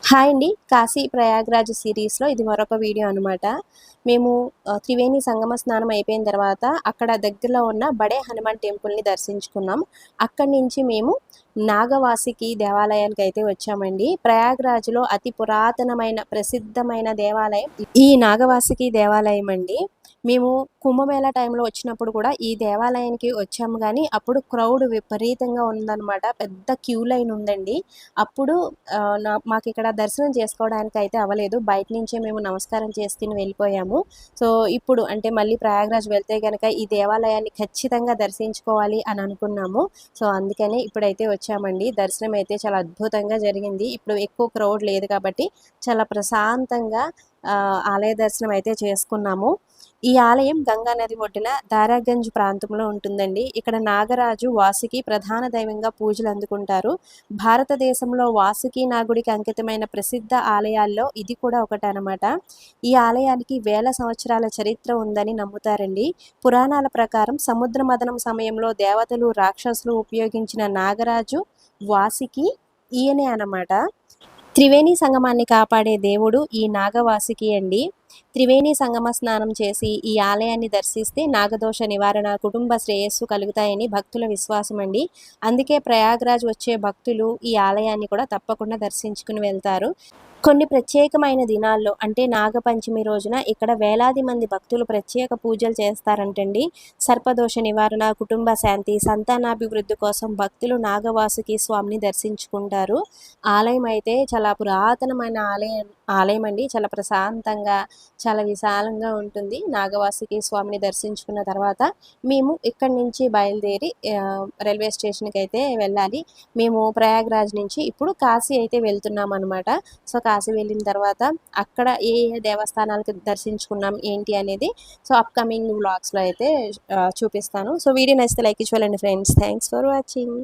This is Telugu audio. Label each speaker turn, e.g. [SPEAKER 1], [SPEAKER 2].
[SPEAKER 1] హాయ్ అండి. కాశీ ప్రయాగ్రాజ్ సిరీస్‌లో ఇది మరొక వీడియో అనమాట. మేము త్రివేణి సంగమ స్నానం అయిపోయిన తర్వాత అక్కడ దగ్గరలో ఉన్న బడే హనుమాన్ టెంపుల్‌ని దర్శించుకున్నాం. అక్కడి నుంచి మేము నాగవాసుకి దేవాలయానికైతే వచ్చామండి. ప్రయాగ్రాజ్‌లో అతి పురాతనమైన ప్రసిద్ధమైన దేవాలయం ఈ నాగవాసుకి దేవాలయం అండి. మేము కుంభమేళా టైంలో వచ్చినప్పుడు కూడా ఈ దేవాలయానికి వచ్చాము గానీ, అప్పుడు క్రౌడ్ విపరీతంగా ఉందనమాట. పెద్ద క్యూ లైన్ ఉందండి. అప్పుడు మాకిక్కడ దర్శనం చేసుకోవడానికైతే అవ్వలేదు. బయట నుంచే మేము నమస్కారం చేసుకొని వెళ్ళిపోయాము. సో, ఇప్పుడు అంటే మళ్ళీ ప్రయాగ్రాజ్ వెళ్తే గనక ఈ దేవాలయాన్ని ఖచ్చితంగా దర్శించుకోవాలి అని అనుకున్నాము. సో, అందుకని ఇప్పుడైతే వచ్చామండి. దర్శనం అయితే చాలా అద్భుతంగా జరిగింది. ఇప్పుడు ఎక్కువ క్రౌడ్ లేదు కాబట్టి చాలా ప్రశాంతంగా ఆలయ దర్శనం అయితే చేసుకున్నాము. ఈ ఆలయం గంగా నది ఒడ్డున దారాగంజ్ ప్రాంతంలో ఉంటుందండి. ఇక్కడ నాగరాజు వాసుకి ప్రధాన దైవంగా పూజలు అందుకుంటారు. భారతదేశంలో వాసుకి నాగుడికి అంకితమైన ప్రసిద్ధ ఆలయాల్లో ఇది కూడా ఒకటనమాట. ఈ ఆలయానికి వేల సంవత్సరాల చరిత్ర ఉందని నమ్ముతారండి. పురాణాల ప్రకారం సముద్ర మథనం సమయంలో దేవతలు రాక్షసులు ఉపయోగించిన నాగరాజు వాసుకి ఈయనే అనమాట. త్రివేణి సంగమాన్ని కాపాడే దేవుడు ఈ నాగవాసుకి అండి. త్రివేణి సంగమ స్నానం చేసి ఈ ఆలయాన్ని దర్శిస్తే నాగదోష నివారణ, కుటుంబ శ్రేయస్సు కలుగుతాయని భక్తుల విశ్వాసం అండి. అందుకే ప్రయాగ్రాజ్ వచ్చే భక్తులు ఈ ఆలయాన్ని కూడా తప్పకుండా దర్శించుకుని వెళ్తారు. కొన్ని ప్రత్యేకమైన దినాల్లో అంటే నాగపంచమి రోజున ఇక్కడ వేలాది మంది భక్తులు ప్రత్యేక పూజలు చేస్తారంటండి. సర్పదోష నివారణ, కుటుంబ శాంతి, సంతానాభివృద్ధి కోసం భక్తులు నాగవాసుకి స్వామిని దర్శించుకుంటారు. ఆలయం అయితే చాలా పురాతనమైన ఆలయం అండి. చాలా ప్రశాంతంగా, చాలా విశాలంగా ఉంటుంది. నాగవాసుకి స్వామిని దర్శించుకున్న తర్వాత మేము ఇక్కడి నుంచి బయలుదేరి రైల్వే స్టేషన్కి అయితే వెళ్ళాలి. మేము ప్రయాగ్రాజ్ నుంచి ఇప్పుడు కాశీ అయితే వెళ్తున్నాం అనమాట. సో, కాశీ వెళ్ళిన తర్వాత అక్కడ ఏ ఏ దేవస్థానాలకు దర్శించుకున్నాం ఏంటి అనేది సో అప్కమింగ్ వ్లాగ్స్లో అయితే చూపిస్తాను. సో వీడియో నచ్చితే లైక్ ఇచ్చి వెళ్ళండి ఫ్రెండ్స్. Thanks for watching.